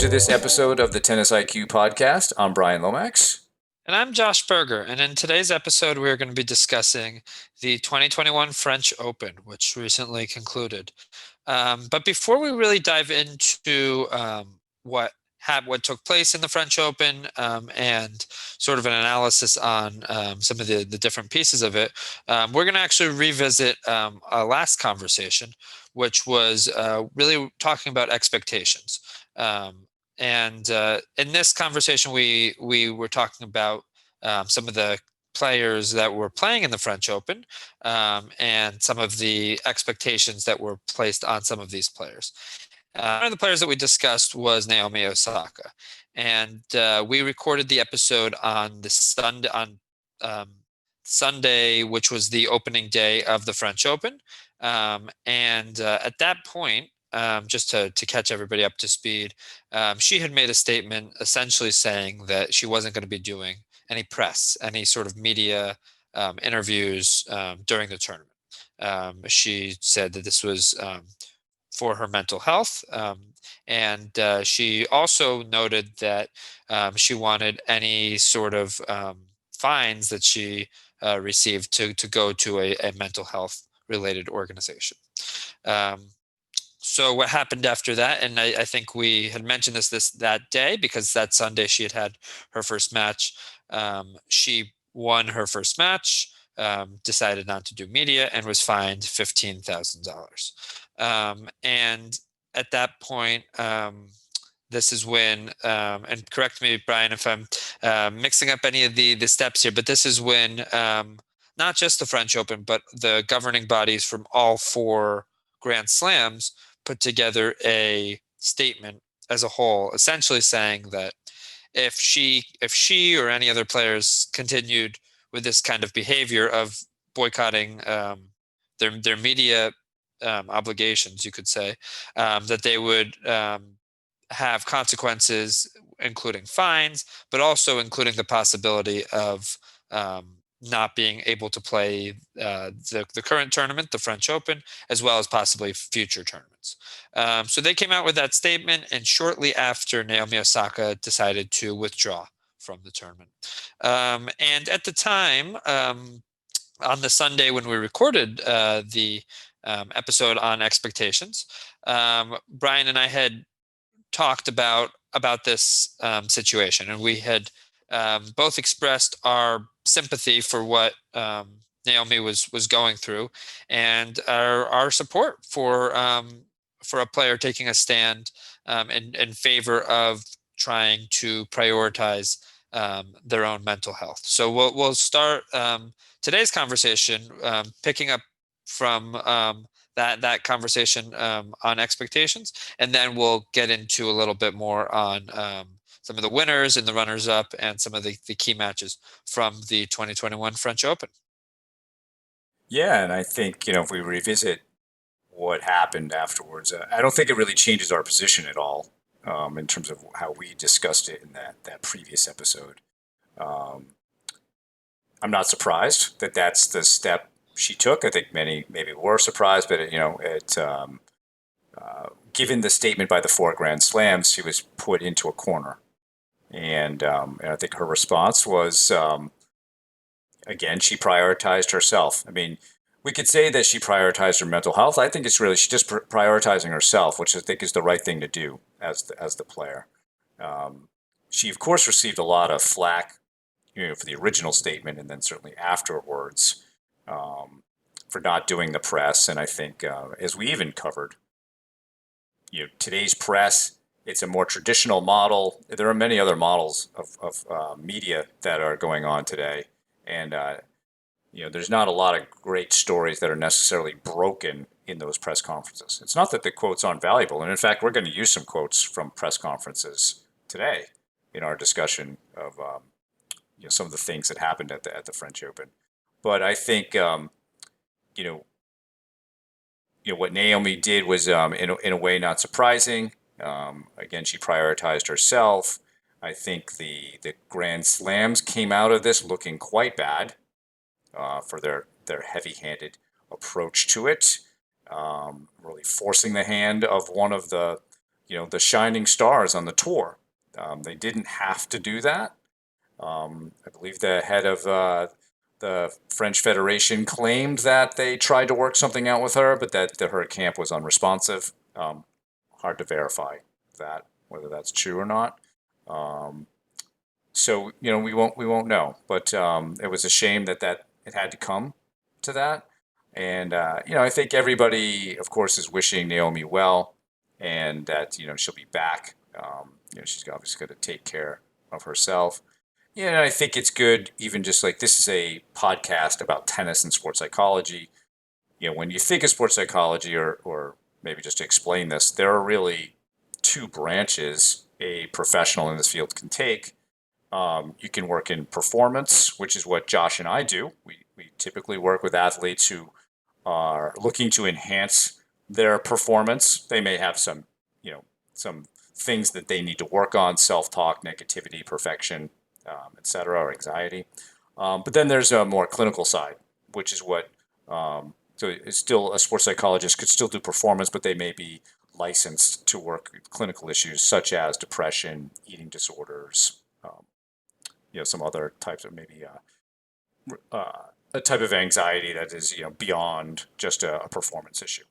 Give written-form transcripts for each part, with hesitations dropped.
to this episode of the Tennis IQ podcast. I'm Brian Lomax. And I'm Josh Berger, and in today's episode, we're going to be discussing the 2021 French Open, which recently concluded. But before we really dive into what took place in the French Open and sort of an analysis on some of the different pieces of it, we're going to actually revisit our last conversation, which was really talking about expectations. And in this conversation, we were talking about some of the players that were playing in the French Open and some of the expectations that were placed on some of these players. One of the players that we discussed was Naomi Osaka, and we recorded the episode on the Sunday, which was the opening day of the French Open. And at that point, just to catch everybody up to speed, she had made a statement essentially saying that she wasn't going to be doing any press, any sort of media interviews during the tournament. She said that this was for her mental health. And she also noted that she wanted any sort of fines that she received to go to a mental health related organization. So what happened after that, and I think we had mentioned that day because that Sunday she had her first match. She won her first match, decided not to do media, and was fined $15,000. And at that point, this is when, and correct me, Brian, if I'm mixing up any of the steps here, but this is when not just the French Open, but the governing bodies from all four Grand Slams put together a statement as a whole, essentially saying that if she or any other players continued with this kind of behavior of boycotting their media obligations, you could say, that they would have consequences, including fines, but also including the possibility of not being able to play the current tournament, the French Open, as well as possibly future tournaments. So they came out with that statement, and shortly after, Naomi Osaka decided to withdraw from the tournament. And at the time, on the Sunday when we recorded the episode on expectations, Brian and I had talked about this situation, and we had both expressed our sympathy for what Naomi was going through, and our support for a player taking a stand in favor of trying to prioritize their own mental health. So we'll start today's conversation picking up from that conversation on expectations, and then we'll get into a little bit more on some of the winners and the runners-up and some of the key matches from the 2021 French Open. Yeah, and I think, if we revisit what happened afterwards, I don't think it really changes our position at all in terms of how we discussed it in that previous episode. I'm not surprised that that's the step she took. I think many maybe were surprised, but given the statement by the four Grand Slams, she was put into a corner. And I think her response was, again, she prioritized herself. I mean, we could say that she prioritized her mental health. I think it's really she's just prioritizing herself, which I think is the right thing to do as the player. She, of course, received a lot of flack, for the original statement, and then certainly afterwards for not doing the press. And I think, as we even covered, today's press, it's a more traditional model. There are many other models of media that are going on today, and there's not a lot of great stories that are necessarily broken in those press conferences. It's not that the quotes aren't valuable, and in fact, we're going to use some quotes from press conferences today in our discussion of some of the things that happened at the French Open. But I think what Naomi did was in a way not surprising. Again, she prioritized herself. I think the Grand Slams came out of this looking quite bad for their heavy-handed approach to it, really forcing the hand of one of the the shining stars on the tour. They didn't have to do that. I believe the head of the French Federation claimed that they tried to work something out with her, but that her camp was unresponsive. Hard to verify that, whether that's true or not. Um, so we won't know, but it was a shame that it had to come to that. And I think everybody, of course, is wishing Naomi well, and that she'll be back. She's obviously got to take care of herself. Yeah, and I think it's good, even just like this is a podcast about tennis and sports psychology. When you think of sports psychology, or maybe just to explain this, there are really two branches a professional in this field can take. You can work in performance, which is what Josh and I do. We typically work with athletes who are looking to enhance their performance. They may have some things that they need to work on: self-talk, negativity, perfection, etc., or anxiety. But then there's a more clinical side, which is what so it's still a sports psychologist could still do performance, but they may be licensed to work with clinical issues such as depression, eating disorders, some other types of maybe a type of anxiety that is beyond just a performance issue.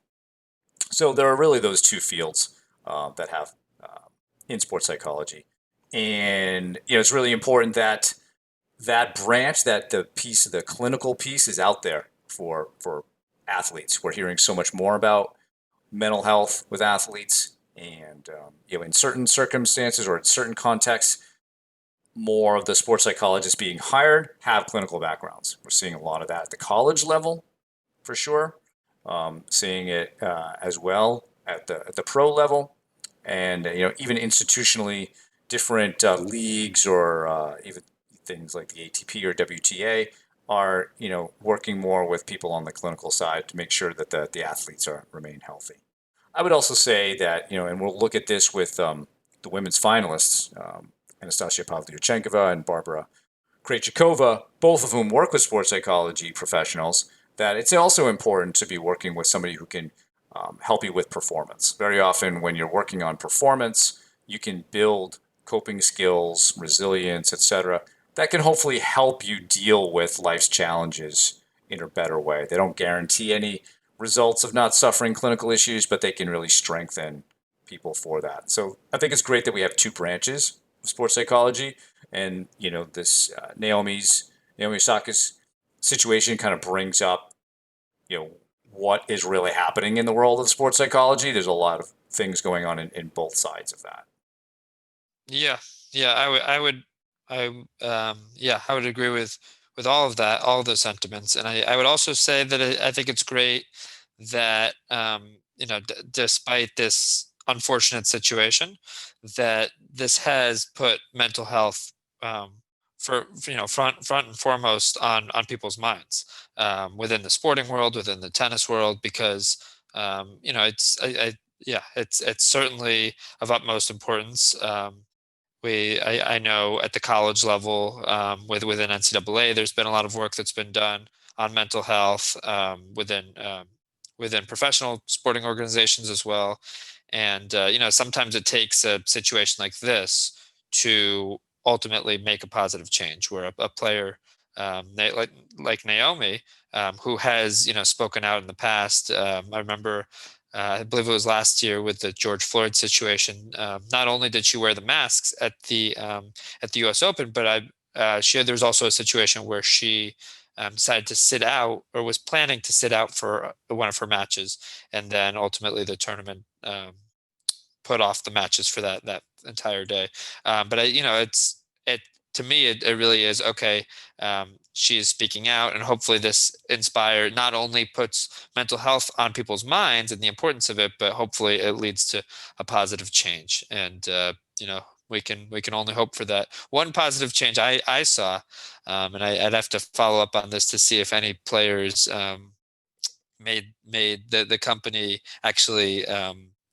So there are really those two fields that have in sports psychology, and it's really important that that branch, that the clinical piece, is out there for athletes. We're hearing so much more about mental health with athletes, and in certain circumstances or in certain contexts, more of the sports psychologists being hired have clinical backgrounds. We're seeing a lot of that at the college level, for sure. Seeing it as well at the pro level, and even institutionally, different leagues or even things like the ATP or WTA are working more with people on the clinical side to make sure that the athletes remain healthy. I would also say that and we'll look at this with the women's finalists, Anastasia Pavlyuchenkova and Barbara Krejcikova, both of whom work with sports psychology professionals, that it's also important to be working with somebody who can help you with performance. Very often, when you're working on performance, you can build coping skills, resilience, etc., that can hopefully help you deal with life's challenges in a better way. They don't guarantee any results of not suffering clinical issues, but they can really strengthen people for that. So I think it's great that we have two branches of sports psychology, and this Naomi Osaka's situation kind of brings up what is really happening in the world of sports psychology. There's a lot of things going on in both sides of that. Yeah, yeah, I would agree with all of that, all of those sentiments, and I would also say that I think it's great that despite this unfortunate situation, that this has put mental health front and foremost on people's minds within the sporting world, within the tennis world, because it's certainly of utmost importance. I know at the college level, within NCAA, there's been a lot of work that's been done on mental health within professional sporting organizations as well. And sometimes it takes a situation like this to ultimately make a positive change, where a player like Naomi, who has spoken out in the past. I remember I believe it was last year with the George Floyd situation. Not only did she wear the masks at the U.S. Open, but there was also a situation where she decided to sit out, or was planning to sit out for one of her matches, and then ultimately the tournament put off the matches for that entire day. But it to me, it really is okay. She is speaking out, and hopefully this not only puts mental health on people's minds and the importance of it, but hopefully it leads to a positive change. And we can only hope for that. One positive change I saw, and I'd have to follow up on this to see if any players made the company actually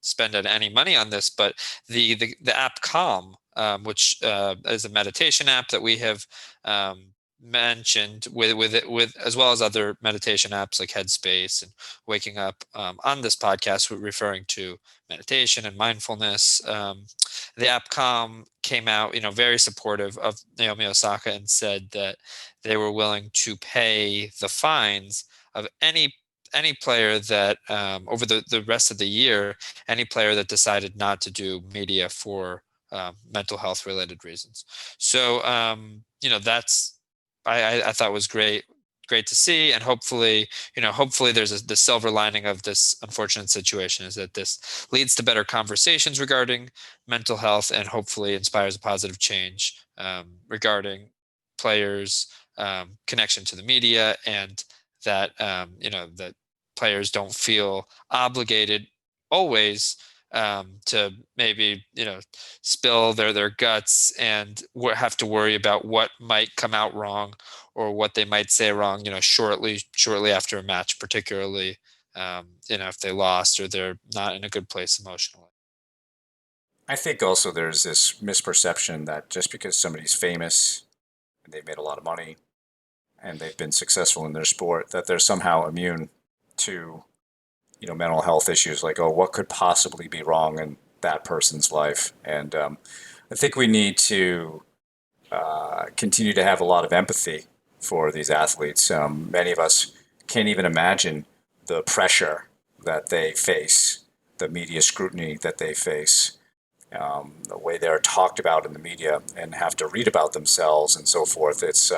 spend any money on this, but the app Calm, which is a meditation app that we have mentioned with as well as other meditation apps like Headspace and Waking Up, on this podcast, we're referring to meditation and mindfulness. The app Calm came out, very supportive of Naomi Osaka and said that they were willing to pay the fines of any player that, over the rest of the year, any player that decided not to do media for mental health related reasons. So, that's I thought was great to see, and hopefully there's the silver lining of this unfortunate situation is that this leads to better conversations regarding mental health, and hopefully inspires a positive change regarding players' connection to the media, and that that players don't feel obligated always to maybe spill their guts and have to worry about what might come out wrong or what they might say wrong, shortly after a match, particularly if they lost or they're not in a good place emotionally. I think also there's this misperception that just because somebody's famous and they've made a lot of money and they've been successful in their sport, that they're somehow immune to mental health issues. Like, oh, what could possibly be wrong in that person's life? And I think we need to continue to have a lot of empathy for these athletes. Many of us can't even imagine the pressure that they face, the media scrutiny that they face, the way they're talked about in the media and have to read about themselves and so forth. It's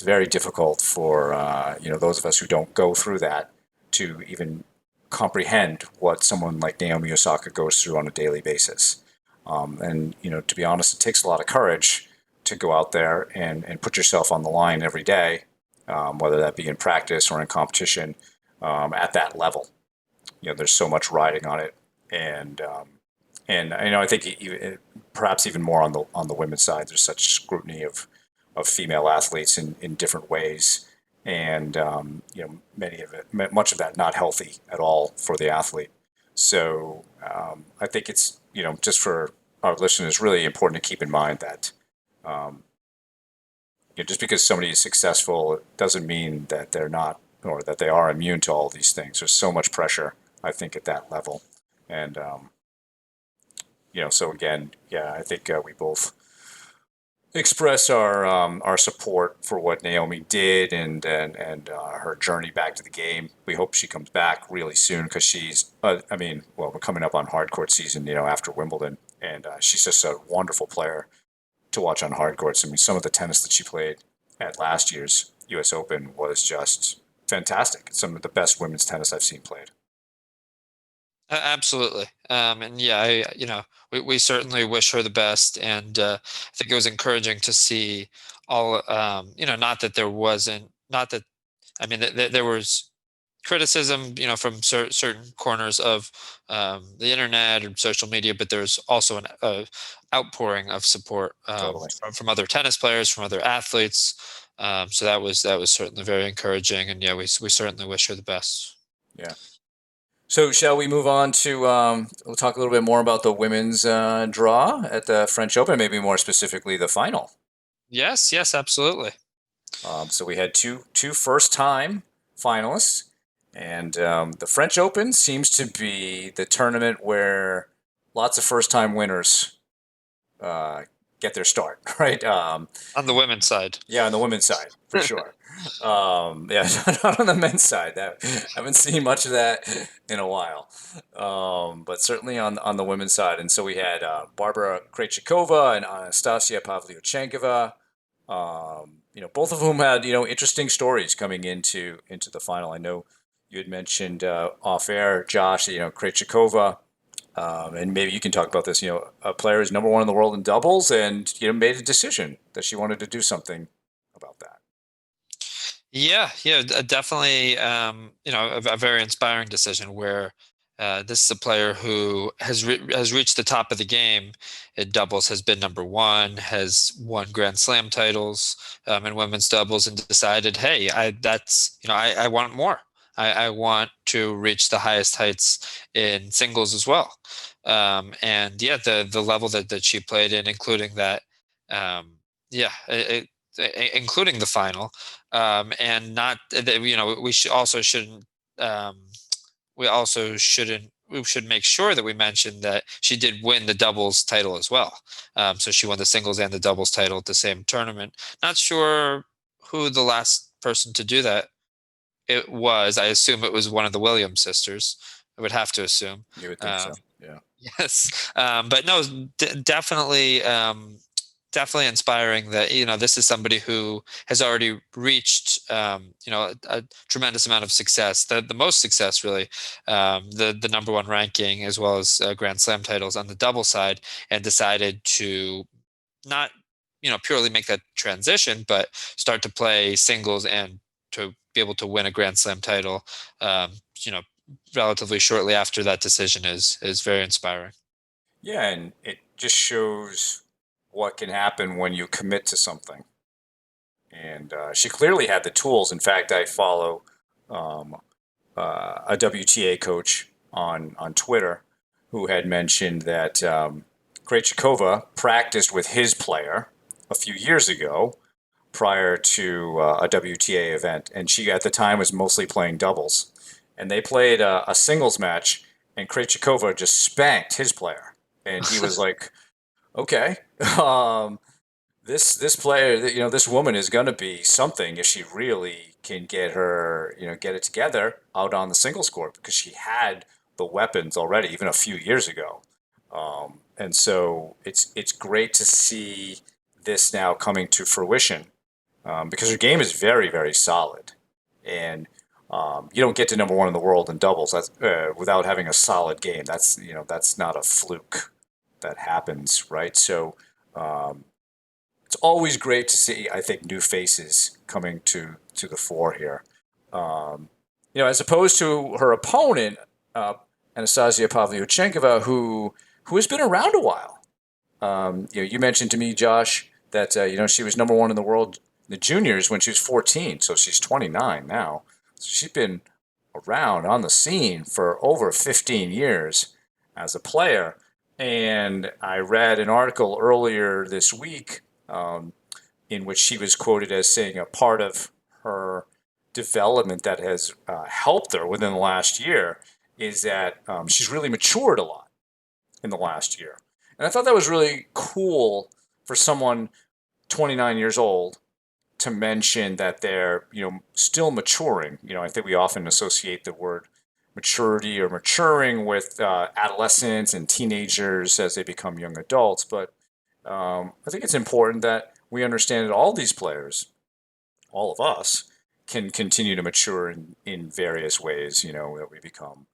very difficult for those of us who don't go through that to even comprehend what someone like Naomi Osaka goes through on a daily basis. And to be honest, it takes a lot of courage to go out there and put yourself on the line every day, whether that be in practice or in competition, at that level. There's so much riding on it, and I think perhaps even more on the women's side, there's such scrutiny of female athletes in different ways, and much of that not healthy at all for the athlete. So I think it's just for our listeners, really important to keep in mind that just because somebody is successful doesn't mean that they're not, or that they are immune to all these things. There's so much pressure, I think, at that level, and so again, yeah, I think we both express our support for what Naomi did and her journey back to the game. We hope she comes back really soon because she's, we're coming up on hard court season, after Wimbledon, and she's just a wonderful player to watch on hard courts. I mean, some of the tennis that she played at last year's U.S. Open was just fantastic. It's some of the best women's tennis I've seen played. Absolutely. And yeah, we certainly wish her the best. And I think it was encouraging to see all, not that there wasn't, not that, I mean, there was criticism, from certain corners of the internet or social media, but there's also an outpouring of support Totally. from other tennis players, from other athletes. So that was certainly very encouraging. And yeah, we certainly wish her the best. Yeah. So shall we move on to, we'll talk a little bit more about the women's draw at the French Open, maybe more specifically the final. Yes, absolutely. So we had two first-time finalists, and the French Open seems to be the tournament where lots of first-time winners get their start, right? On the women's side. Yeah, on the women's side, for sure. Yeah, not on the men's side. I haven't seen much of that in a while, but certainly on the women's side. And so we had Barbara Krejcikova and Anastasia Pavlyuchenkova. Both of whom had interesting stories coming into the final. I know you had mentioned off air, Josh, Krejcikova. And maybe you can talk about this. A player is number one in the world in doubles, and made a decision that she wanted to do something about that. Yeah, definitely. A very inspiring decision where this is a player who has reached the top of the game in doubles, has been number one, has won Grand Slam titles in women's doubles, and decided, hey, I want more. I want to reach the highest heights in singles as well. And yeah, the level that she played in, including that, including the final, and not we shouldn't. We also shouldn't. We should make sure that we mention that she did win the doubles title as well. So she won the singles and the doubles title at the same tournament. Not sure who the last person to do that it was. I assume it was one of the Williams sisters. I would have to assume. You would think Um, so. Yeah. yes, but no, definitely, definitely inspiring that this is somebody who has already reached a tremendous amount of success, the most success really, the number one ranking as well as Grand Slam titles on the double side, and decided to not purely make that transition, but start to play singles and to be able to win a Grand Slam title, um, you know, relatively shortly after that decision is very inspiring. Yeah, and it just shows what can happen when you commit to something. And she clearly had the tools. In fact, I follow um, a WTA coach on Twitter who had mentioned that Krejcikova practiced with his player a few years ago prior to a WTA event, and she at the time was mostly playing doubles. And they played a singles match, and Krejcikova just spanked his player, and he was like, "Okay, um, this player, this woman is going to be something if she really can get it together out on the singles court because she had the weapons already, even a few years ago." And so it's great to see this now coming to fruition because her game is very, very solid. And you don't get to number one in the world in doubles without having a solid game. That's not a fluke that happens, right? So um, it's always great to see, I think, new faces coming to the fore here. As opposed to her opponent, Anastasia Pavlyuchenkova, who has been around a while. You mentioned to me, Josh, that she was number one in the world in the juniors when she was 14, so she's 29 now. So she's been around on the scene for over 15 years as a player. And I read an article earlier this week in which she was quoted as saying a part of her development that has helped her within the last year is that she's really matured a lot in the last year. And I thought that was really cool for someone 29 years old to mention that they're, still maturing. I think we often associate the word maturity or maturing with adolescents and teenagers as they become young adults. But I think it's important that we understand that all these players, all of us, can continue to mature in various ways, that we become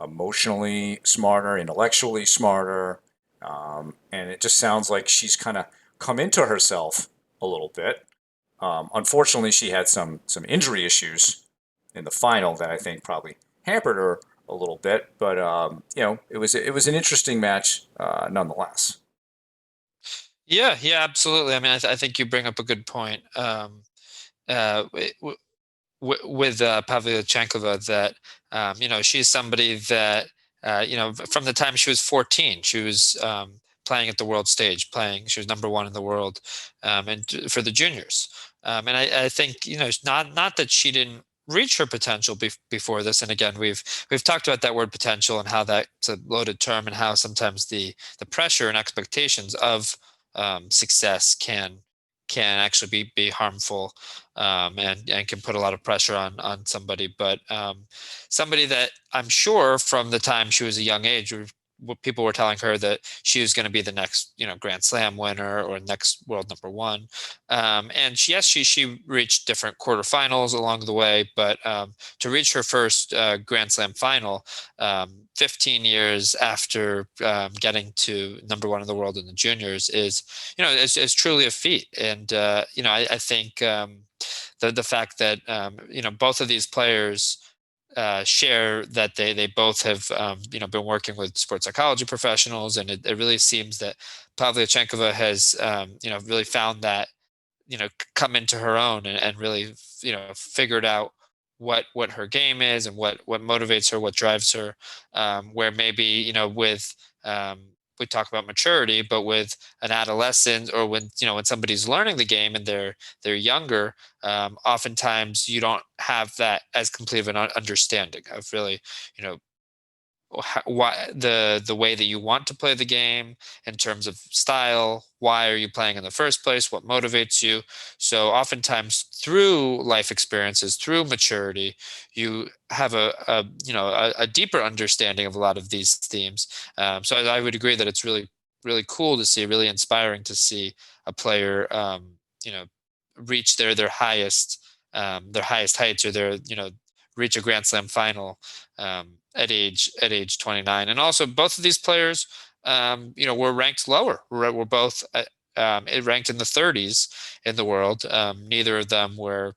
emotionally smarter, intellectually smarter. And it just sounds like she's kind of come into herself a little bit. Unfortunately, she had some injury issues in the final that I think probably hampered her a little bit. But it was an interesting match nonetheless. Yeah, absolutely. I mean, I think you bring up a good point. Uh, with Pavlyuchenkova, that she's somebody that from the time she was 14, she was playing at the world stage, playing. She was number one in the world, and for the juniors. And I think not that she didn't reach her potential before this. And again, we've talked about that word potential and how that's a loaded term, and how sometimes the pressure and expectations of success can actually be harmful, and can put a lot of pressure on somebody. But somebody that I'm sure from the time she was a young age, people were telling her that she was going to be the next Grand Slam winner or next world number one. And she reached different quarterfinals along the way, but to reach her first Grand Slam final 15 years after getting to number one in the world in the juniors is truly a feat. And I think the fact that both of these players share that they both have been working with sports psychology professionals, and it really seems that Pavlyuchenkova has really found that come into her own, and really figured out what her game is and what motivates her, what drives her, where maybe with we talk about maturity, but with an adolescent, or when when somebody's learning the game and they're younger, oftentimes you don't have that as complete of an understanding of really you know why the way that you want to play the game in terms of style. Why are you playing in the first place? What motivates you? So oftentimes through life experiences, through maturity, you have a deeper understanding of a lot of these themes. So I would agree that it's really cool to see, really inspiring to see a player you know reach their highest heights, or reach a Grand Slam final at age 29. And also, both of these players, were ranked lower. We're both ranked in the 30s in the world. Neither of them were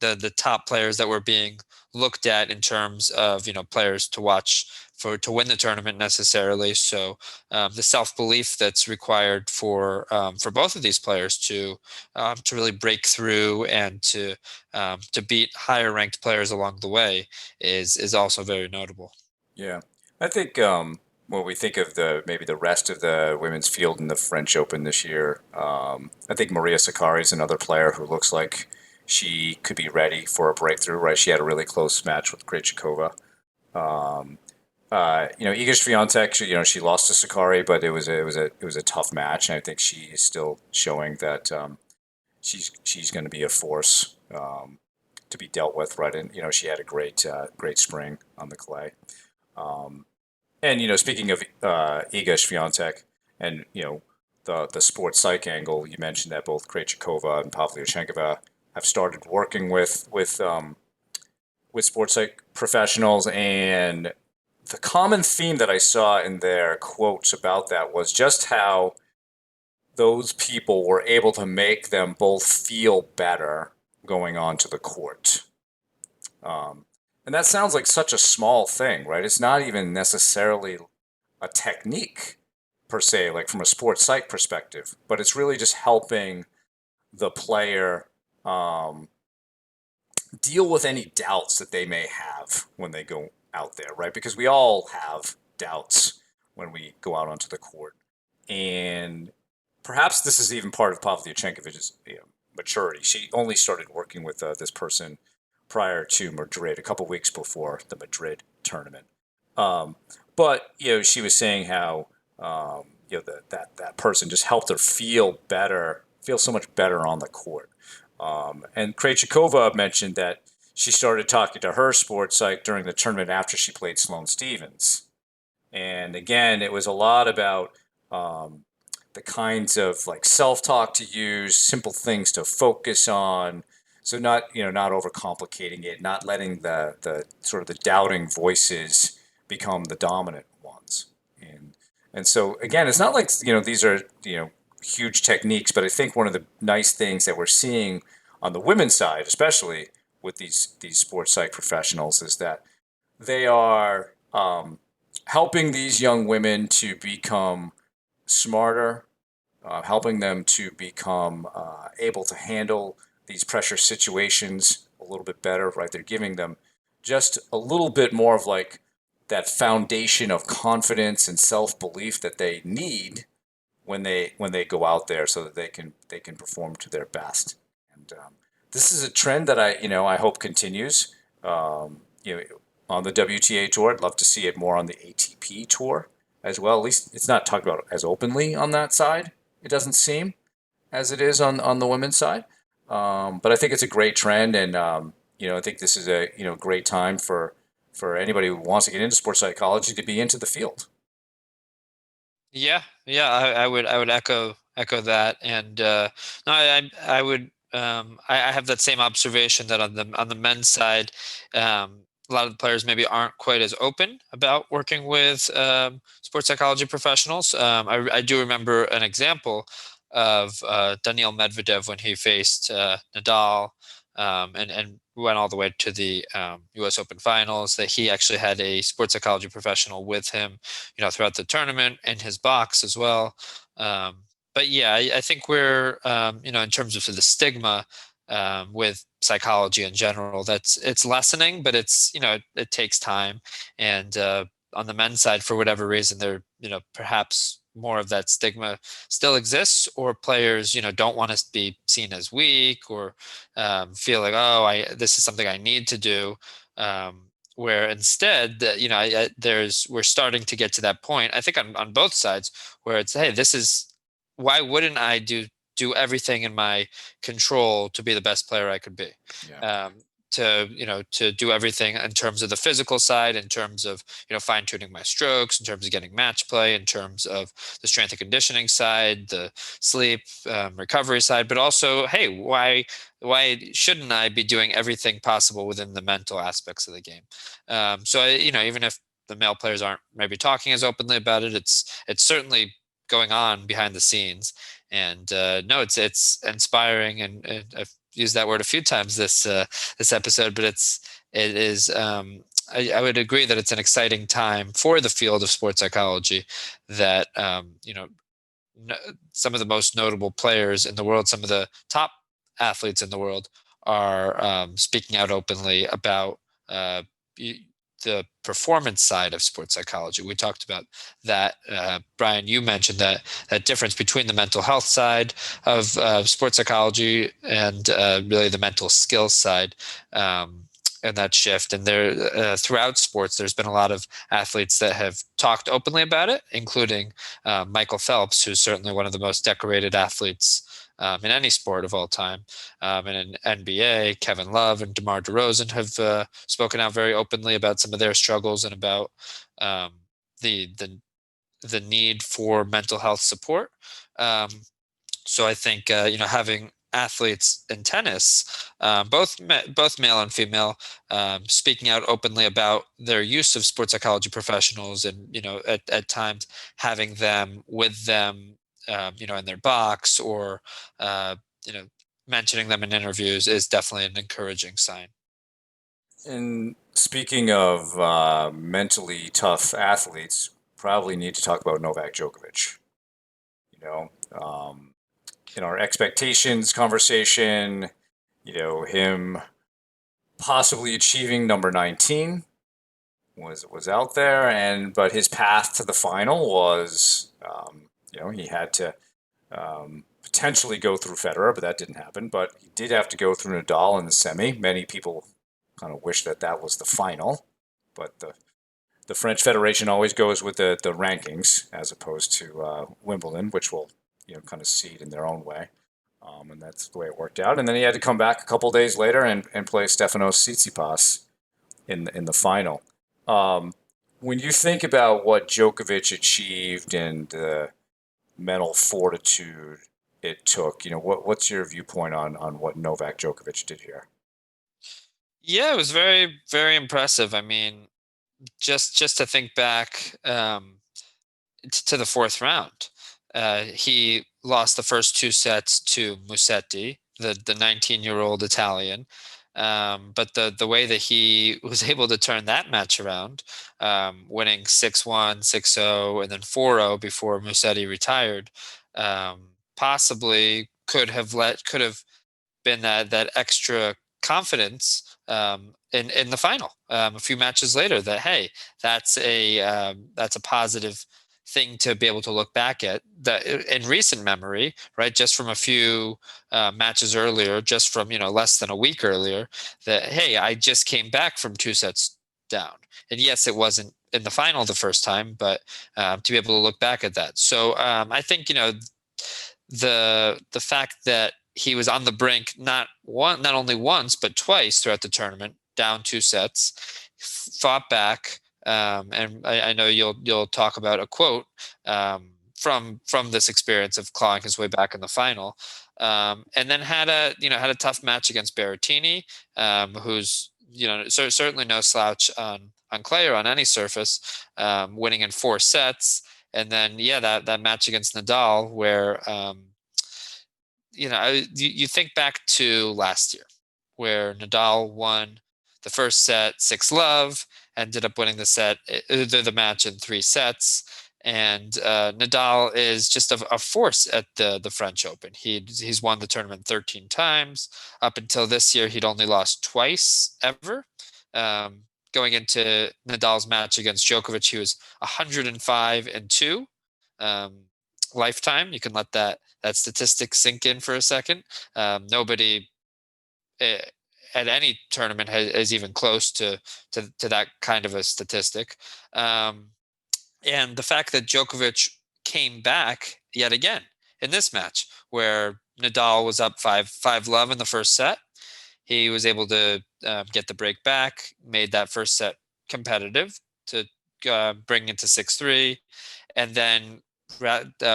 the top players that were being looked at in terms of players to watch to win the tournament necessarily. So the self belief that's required for both of these players to really break through and to beat higher ranked players along the way is also very notable. Yeah, I think when we think of the maybe the rest of the women's field in the French Open this year, I think Maria Sakkari is another player who looks like she could be ready for a breakthrough. Right, she had a really close match with Krejcikova. Um, Iga Swiatek, she lost to Sakkari, but it was a tough match, and I think she is still showing that she's going to be a force to be dealt with. Right, and she had a great spring on the clay. Um, and speaking of Iga Swiatek, and the sports psych angle, you mentioned that both Krejcikova and Pavlyuchenkova have started working with sports psych professionals, and the common theme that I saw in their quotes about that was just how those people were able to make them both feel better going on to the court. Um, and that sounds like such a small thing, right? It's not even necessarily a technique per se, like from a sports psych perspective, but it's really just helping the player um, deal with any doubts that they may have when they go out there, right? Because we all have doubts when we go out onto the court. And perhaps this is even part of Pavlyuchenkovic's maturity. She only started working with this person prior to Madrid, a couple weeks before the Madrid tournament. Um, but she was saying how that person just helped her feel better, feel so much better on the court. And Krejcikova mentioned that she started talking to her sports psych during the tournament after she played Sloane Stevens. And again, it was a lot about um, the kinds of like self-talk to use, simple things to focus on. So not overcomplicating it, not letting the sort of the doubting voices become the dominant ones. And so again, it's not like these are huge techniques, but I think one of the nice things that we're seeing on the women's side, especially with these sports psych professionals, is that they are helping these young women to become smarter, helping them to become able to handle these pressure situations a little bit better, right? They're giving them just a little bit more of like that foundation of confidence and self-belief that they need when they go out there, so that they can perform to their best. And this is a trend that I hope continues. On the WTA tour, I'd love to see it more on the ATP tour as well. At least it's not talked about as openly on that side. It doesn't seem as it is on the women's side. But I think it's a great trend, and I think this is a great time for anybody who wants to get into sports psychology to be into the field. Yeah, yeah, I would echo that, and no, I would I have that same observation that on the men's side, a lot of the players maybe aren't quite as open about working with sports psychology professionals. I do remember an example of Daniil Medvedev when he faced Nadal, and went all the way to the U.S. Open Finals. That he actually had a sports psychology professional with him, throughout the tournament, in his box as well. Um, but yeah, I think we're, in terms of the stigma with psychology in general, it's lessening, but it takes time. And on the men's side, for whatever reason, perhaps more of that stigma still exists, or players, don't want to be seen as weak, or feel like, oh, this is something I need to do. Where instead, we're starting to get to that point, I think, on both sides, where it's, hey, why wouldn't I do everything in my control to be the best player I could be? Yeah. Um, to do everything in terms of the physical side, in terms of, fine tuning my strokes, in terms of getting match play, in terms of the strength and conditioning side, the sleep, recovery side, but also, hey, why shouldn't I be doing everything possible within the mental aspects of the game? Even if the male players aren't maybe talking as openly about it, it's certainly going on behind the scenes. And no, it's inspiring, and I've used that word a few times this episode, but it is. I would agree that it's an exciting time for the field of sports psychology. That some of the most notable players in the world, some of the top athletes in the world, are speaking out openly about uh, the performance side of sports psychology. We talked about that. Brian, you mentioned that difference between the mental health side of sports psychology and really the mental skills side. And that shift, and throughout sports, there's been a lot of athletes that have talked openly about it, including Michael Phelps, who's certainly one of the most decorated athletes in any sport of all time. And in NBA, Kevin Love and DeMar DeRozan have spoken out very openly about some of their struggles, and about um, the need for mental health support. Um, so I think having athletes in tennis, both male and female, speaking out openly about their use of sports psychology professionals, and at times having them with them, in their box, or uh, you know mentioning them in interviews, is definitely an encouraging sign. And speaking of mentally tough athletes, probably need to talk about Novak Djokovic. You know, um, in our expectations conversation, him possibly achieving number 19 was out there, but his path to the final was, he had to potentially go through Federer, but that didn't happen. But he did have to go through Nadal in the semi. Many people kind of wish that was the final, but the French Federation always goes with the rankings as opposed to Wimbledon, which will kind of seed in their own way. And that's the way it worked out. And then he had to come back a couple days later and play Stefanos Tsitsipas in the final. Um, when you think about what Djokovic achieved and the mental fortitude it took, what's your viewpoint on what Novak Djokovic did here? Yeah, it was very, very impressive. I mean, just to think back, to the fourth round. He lost the first two sets to Musetti, the 19-year-old Italian. But the way that he was able to turn that match around, winning 6-1, 6-0, and then 4-0 before Musetti retired, possibly could have been that extra confidence in the final, a few matches later, that, hey, that's a positive thing to be able to look back at, that in recent memory, right, just from a few matches earlier, just from less than a week earlier, that, hey, I just came back from two sets down, and yes, it wasn't in the final the first time, but to be able to look back at that. So I think the fact that he was on the brink, not only once but twice throughout the tournament, down two sets, fought back, and I know you'll talk about a quote from this experience of clawing his way back in the final, and then had a tough match against Berrettini, who's certainly no slouch on clay or on any surface, winning in four sets. And then, yeah, that match against Nadal, where you think back to last year, where Nadal won the first set 6-love, ended up winning the match in three sets, and Nadal is just a force at the French Open. He's won the tournament 13 times. Up until this year, he'd only lost twice ever. going into Nadal's match against Djokovic, he was 105-2 lifetime. You can let that statistic sink in for a second. Nobody uh, at any tournament is even close to that kind of a statistic. And the fact that Djokovic came back yet again in this match, where Nadal was up 5-love in the first set, he was able to get the break back, made that first set competitive to bring it to 6-3, and then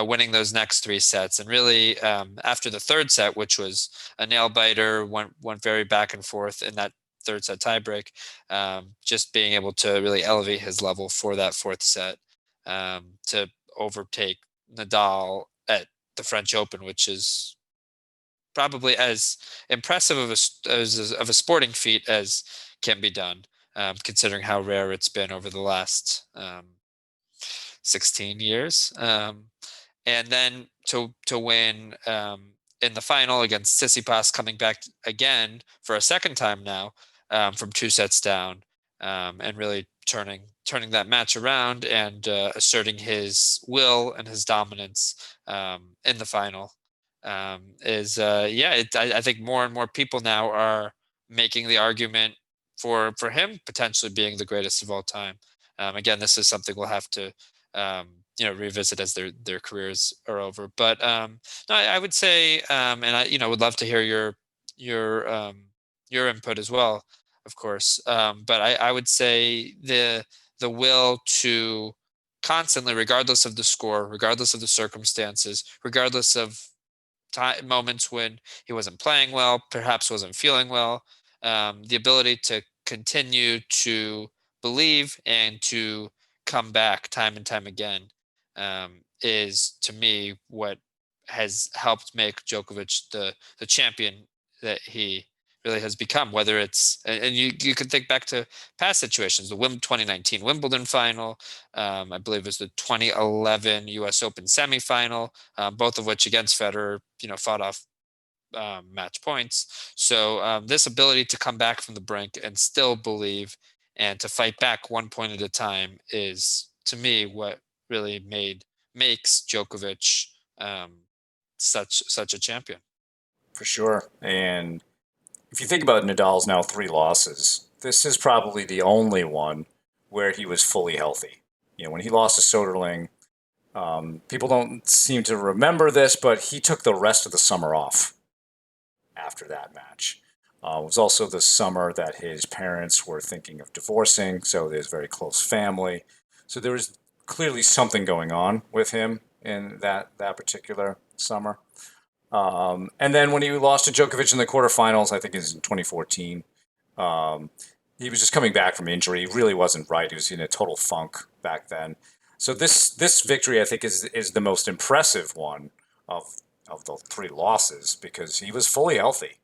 winning those next three sets. And really, after the third set, which was a nail biter, went very back and forth in that third set tiebreak, just being able to really elevate his level for that fourth set, to overtake Nadal at the French Open, which is probably as impressive of a sporting feat as can be done, considering how rare it's been over the last 16 years. And then to win in the final against Tsitsipas, coming back again for a second time now, from two sets down, and really turning that match around and asserting his will and his dominance in the final, I think more and more people now are making the argument for him potentially being the greatest of all time. Again, this is something we'll have to revisit as their careers are over. But no, I would say, and I would love to hear your input as well, of course. But I would say the will to constantly, regardless of the score, regardless of the circumstances, regardless of moments when he wasn't playing well, perhaps wasn't feeling well, the ability to continue to believe and to come back time and time again, is to me what has helped make Djokovic the champion that he really has become. Whether it's, and you can think back to past situations, the 2019 Wimbledon final, I believe it was the 2011 U.S. Open semifinal, both of which against Federer, fought off match points. So this ability to come back from the brink and still believe and to fight back one point at a time is, to me, what really makes Djokovic such a champion. For sure. And if you think about Nadal's now three losses, this is probably the only one where he was fully healthy. When he lost to Soderling, people don't seem to remember this, but he took the rest of the summer off after that match. It was also the summer that his parents were thinking of divorcing, so there's a very close family. So there was clearly something going on with him in that particular summer. And then when he lost to Djokovic in the quarterfinals, I think it was in 2014, he was just coming back from injury. He really wasn't right. He was in a total funk back then. So this victory, I think, is the most impressive one of the three losses because he was fully healthy.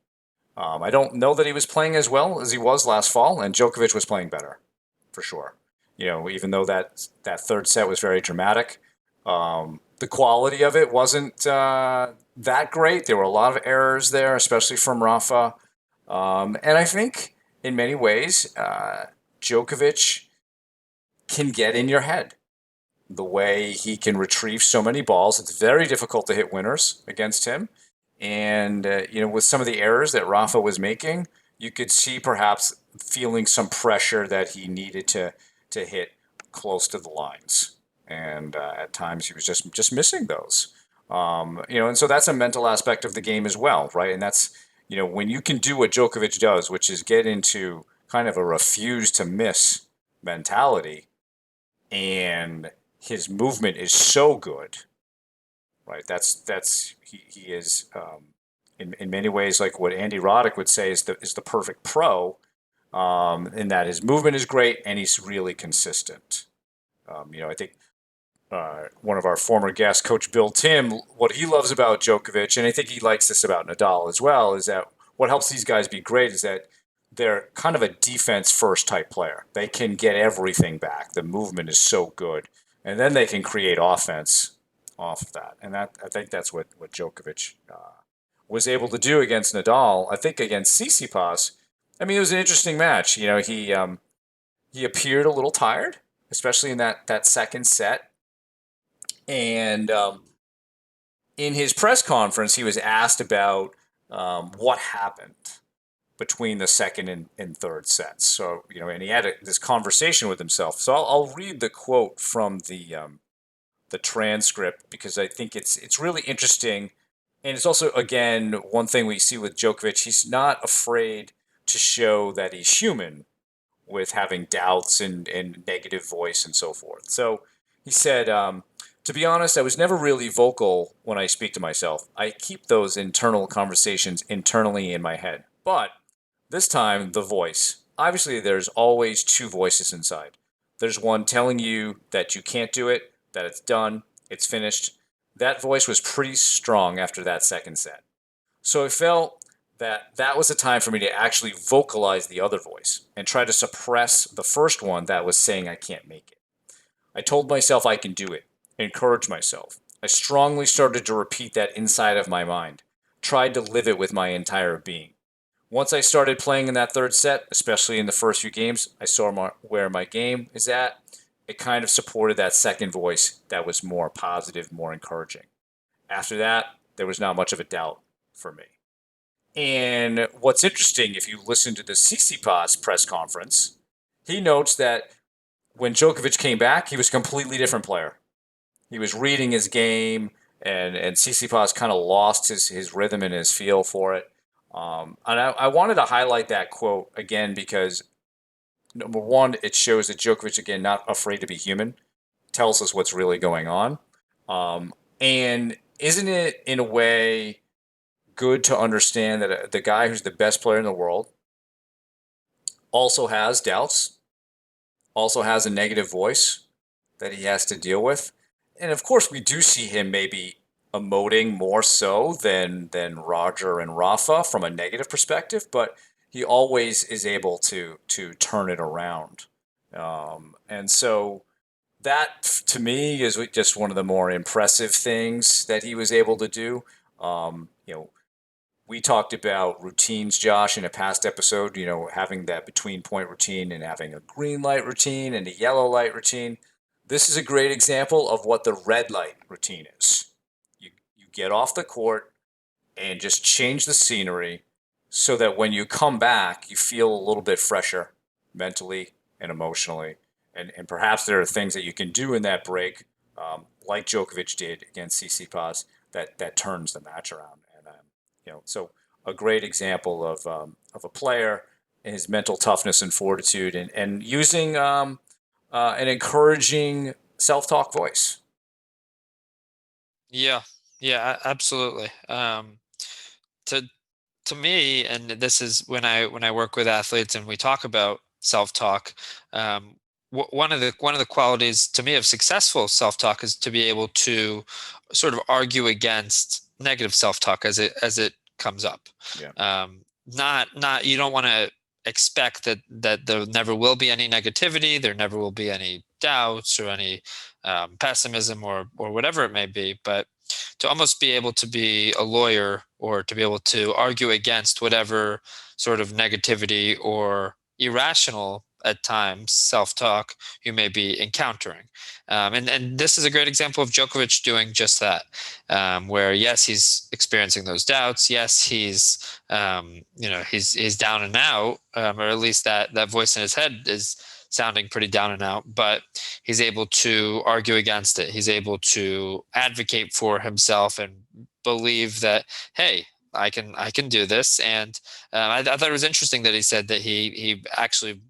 I don't know that he was playing as well as he was last fall, and Djokovic was playing better, for sure. Even though that third set was very dramatic, the quality of it wasn't that great. There were a lot of errors there, especially from Rafa. And I think in many ways, Djokovic can get in your head. The way he can retrieve so many balls, it's very difficult to hit winners against him. And, with some of the errors that Rafa was making, you could see perhaps feeling some pressure that he needed to hit close to the lines. And at times he was just missing those. And so that's a mental aspect of the game as well, right? And that's, when you can do what Djokovic does, which is get into kind of a refuse to miss mentality, and his movement is so good, right? He is in many ways like what Andy Roddick would say is the perfect pro, in that his movement is great and he's really consistent. I think one of our former guests, Coach Bill Tim, what he loves about Djokovic, and I think he likes this about Nadal as well, is that what helps these guys be great is that they're kind of a defense first type player. They can get everything back. The movement is so good. And then they can create offense off of that. And I think that's what Djokovic was able to do against Nadal. I think against Tsitsipas, I mean, it was an interesting match. He he appeared a little tired, especially in that second set. And in his press conference, he was asked about what happened between the second and third sets. So, and he had this conversation with himself. So I'll read the quote from the transcript because I think it's really interesting. And it's also, again, one thing we see with Djokovic, he's not afraid to show that he's human with having doubts and negative voice and so forth. So he said, to be honest, I was never really vocal when I speak to myself. I keep those internal conversations internally in my head. But this time, the voice. Obviously, there's always two voices inside. There's one telling you that you can't do it, that it's done, it's finished. That voice was pretty strong after that second set. So I felt that that was a time for me to actually vocalize the other voice and try to suppress the first one that was saying I can't make it. I told myself I can do it, encouraged myself. I strongly started to repeat that inside of my mind, tried to live it with my entire being. Once I started playing in that third set, especially in the first few games, I saw where my game is at. It kind of supported that second voice that was more positive, more encouraging. After that, there was not much of a doubt for me. And what's interesting, if you listen to the Tsitsipas press conference, he notes that when Djokovic came back, he was a completely different player. He was reading his game, and Tsitsipas kind of lost his rhythm and his feel for it. And I wanted to highlight that quote again because, number one, it shows that Djokovic, again, not afraid to be human, tells us what's really going on. And isn't it, in a way, good to understand that the guy who's the best player in the world also has doubts, also has a negative voice that he has to deal with? And of course, we do see him maybe emoting more so than Roger and Rafa from a negative perspective, but he always is able to turn it around. And so that to me is just one of the more impressive things that he was able to do. We talked about routines, Josh, in a past episode, having that between point routine and having a green light routine and a yellow light routine. This is a great example of what the red light routine is. You get off the court and just change the scenery so that when you come back, you feel a little bit fresher mentally and emotionally. And perhaps there are things that you can do in that break, like Djokovic did against Tsitsipas, that turns the match around. And so a great example of a player and his mental toughness and fortitude, and using an encouraging self-talk voice. Yeah, yeah, absolutely. To to me, and this is when I work with athletes and we talk about self-talk. One of the qualities to me of successful self-talk is to be able to sort of argue against negative self-talk as it comes up. Yeah. Not you don't want to expect that there never will be any negativity, there never will be any doubts or any pessimism or whatever it may be, but to almost be able to be a lawyer or to be able to argue against whatever sort of negativity or irrational at times self-talk you may be encountering. And this is a great example of Djokovic doing just that, where yes, he's experiencing those doubts. Yes, he's down and out, or at least that voice in his head is sounding pretty down and out, but he's able to argue against it. He's able to advocate for himself and believe that, hey, I can do this. And I thought it was interesting that he said that he actually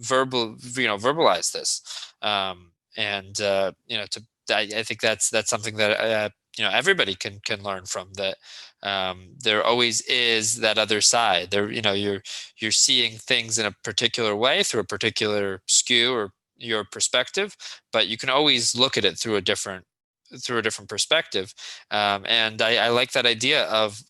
verbalized this. And I think that's something that everybody can learn from. That there always is that other side. There, you're seeing things in a particular way through a particular skew or your perspective, but you can always look at it through a different perspective. And I like that idea of,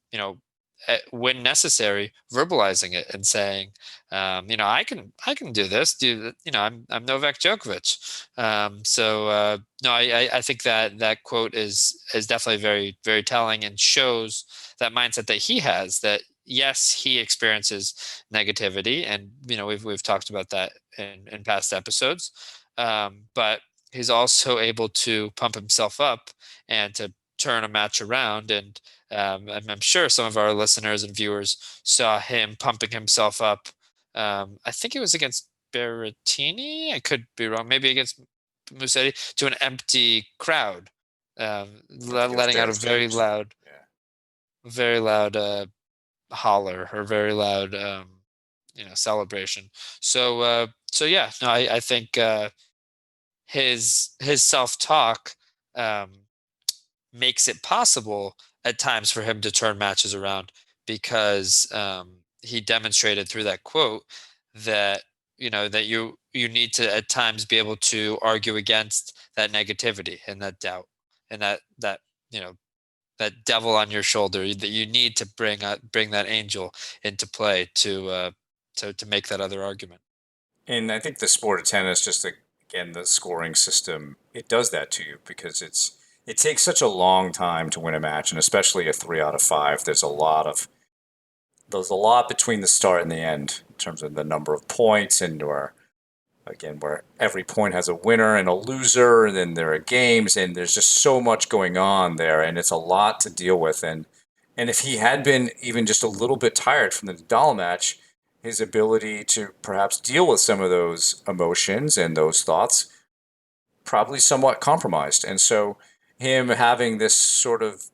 when necessary, verbalizing it and saying, I can do this. I'm Novak Djokovic. No, I think that quote is definitely very, very telling and shows that mindset that he has, that yes, he experiences negativity, and we've talked about that in past episodes. But he's also able to pump himself up and to turn a match around. And I'm sure some of our listeners and viewers saw him pumping himself up. I think it was against Berrettini. I could be wrong. Maybe against Musetti, to an empty crowd, I think it was letting out a Berrettini. Yeah. very loud holler or very loud celebration. So yeah, no, I think his self-talk um makes it possible at times for him to turn matches around, because he demonstrated through that quote that that you need to at times be able to argue against that negativity and that doubt, and that you know that devil on your shoulder, that you need to bring that angel into play to make that other argument. And I think the sport of tennis, just again, the scoring system, it does that to you because it takes such a long time to win a match, and especially a 3 out of 5. There's a lot between the start and the end in terms of the number of points, and where every point has a winner and a loser, and then there are games, and there's just so much going on there, and it's a lot to deal with. And if he had been even just a little bit tired from the Nadal match, his ability to perhaps deal with some of those emotions and those thoughts probably somewhat compromised. And so him having this sort of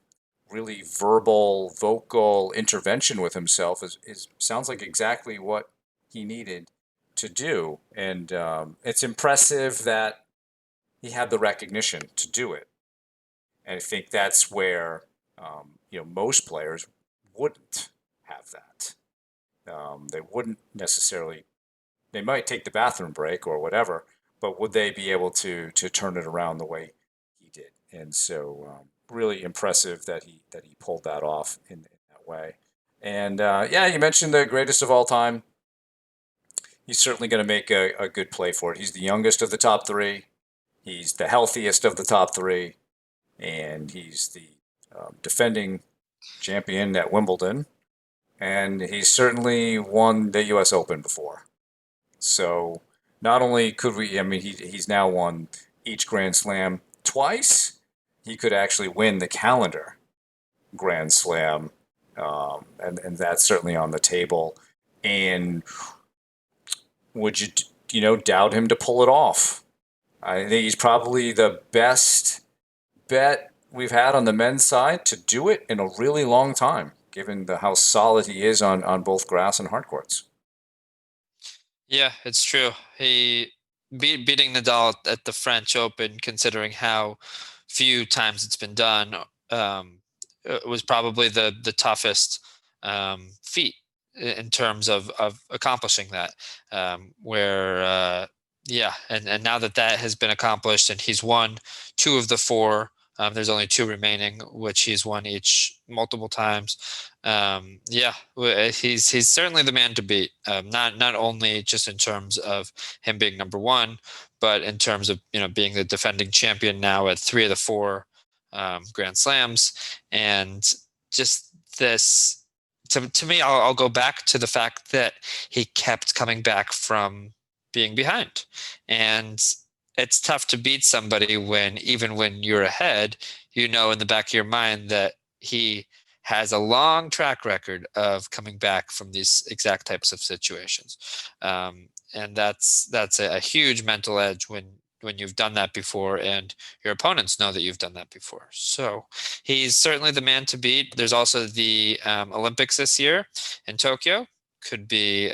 really verbal, vocal intervention with himself is sounds like exactly what he needed to do. And it's impressive that he had the recognition to do it. And I think that's where most players wouldn't have that. They wouldn't necessarily. They might take the bathroom break or whatever, but would they be able to turn it around the way he did? And so, really impressive that he pulled that off in that way. And yeah, you mentioned the greatest of all time. He's certainly going to make a good play for it. He's the youngest of the top three. He's the healthiest of the top three, and he's the defending champion at Wimbledon. And he's certainly won the U.S. Open before. So not only could we, I mean, he's now won each Grand Slam twice. He could actually win the calendar Grand Slam, and that's certainly on the table. And would doubt him to pull it off? I think he's probably the best bet we've had on the men's side to do it in a really long time, given how solid he is on both grass and hard courts. Yeah, it's true. He beating Nadal at the French Open, considering how few times it's been done, was probably the toughest feat in terms of accomplishing that. Where yeah, and now that has been accomplished, and he's won two of the four. There's only two remaining, which he's won each multiple times. Yeah, he's certainly the man to beat. Not only just in terms of him being number one, but in terms of being the defending champion now at three of the four Grand Slams, and just this. To me, I'll go back to the fact that he kept coming back from being behind, and it's tough to beat somebody even when you're ahead, in the back of your mind that he has a long track record of coming back from these exact types of situations. And that's a huge mental edge when you've done that before and your opponents know that you've done that before. So he's certainly the man to beat. There's also the Olympics this year in Tokyo. Could be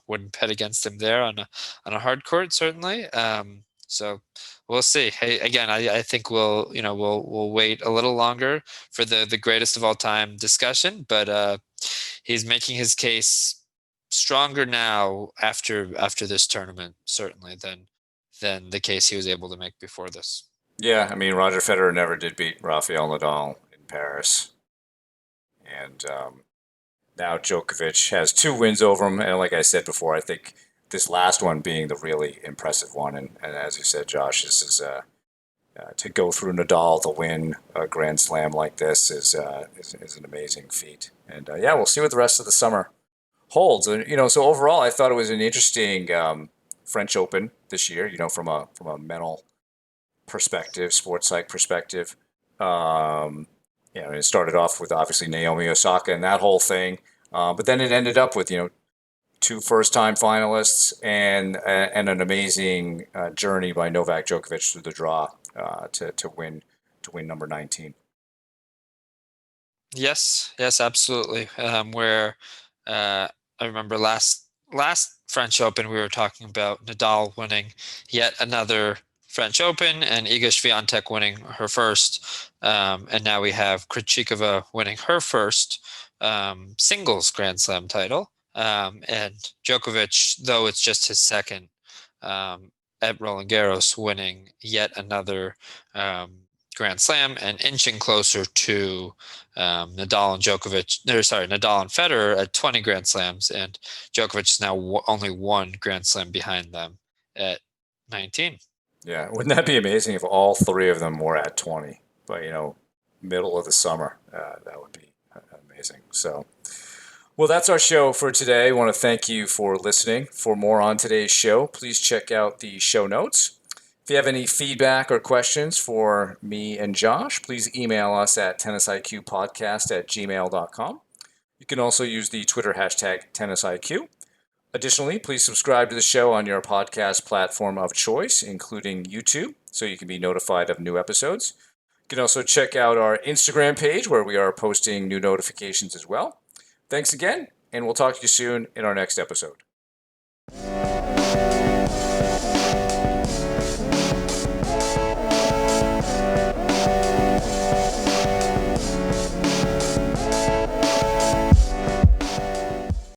wouldn't bet against him there on a hard court, certainly. So we'll see. Hey, again, I think we'll wait a little longer for the greatest of all time discussion, but he's making his case stronger now after this tournament, certainly, than the case he was able to make before this. Yeah, I mean, Roger Federer never did beat Rafael Nadal in Paris. And now Djokovic has 2 wins over him. And like I said before, I think this last one being the really impressive one. And as you said, Josh, this is to go through Nadal to win a Grand Slam like this is an amazing feat. And yeah, we'll see what the rest of the summer holds. And so overall, I thought it was an interesting French Open this year. From a mental perspective, sports psych perspective. It started off with obviously Naomi Osaka and that whole thing, but then it ended up with two first-time finalists and an amazing journey by Novak Djokovic through the draw to win number 19. Yes, yes, absolutely. Where I remember last French Open, we were talking about Nadal winning yet another French Open and Iga Swiatek winning her first, and now we have Krejcikova winning her first singles Grand Slam title, and Djokovic, though it's just his second at Roland Garros, winning yet another Grand Slam and inching closer to Nadal and Nadal and Federer at 20 Grand Slams, and Djokovic is now only one Grand Slam behind them at 19. Yeah, wouldn't that be amazing if all three of them were at 20 by middle of the summer? That would be amazing. So, well, that's our show for today. I want to thank you for listening. For more on today's show, please check out the show notes. If you have any feedback or questions for me and Josh, please email us at tennisiqpodcast@gmail.com. You can also use the Twitter hashtag tennisiq. Additionally, please subscribe to the show on your podcast platform of choice, including YouTube, so you can be notified of new episodes. You can also check out our Instagram page where we are posting new notifications as well. Thanks again, and we'll talk to you soon in our next episode.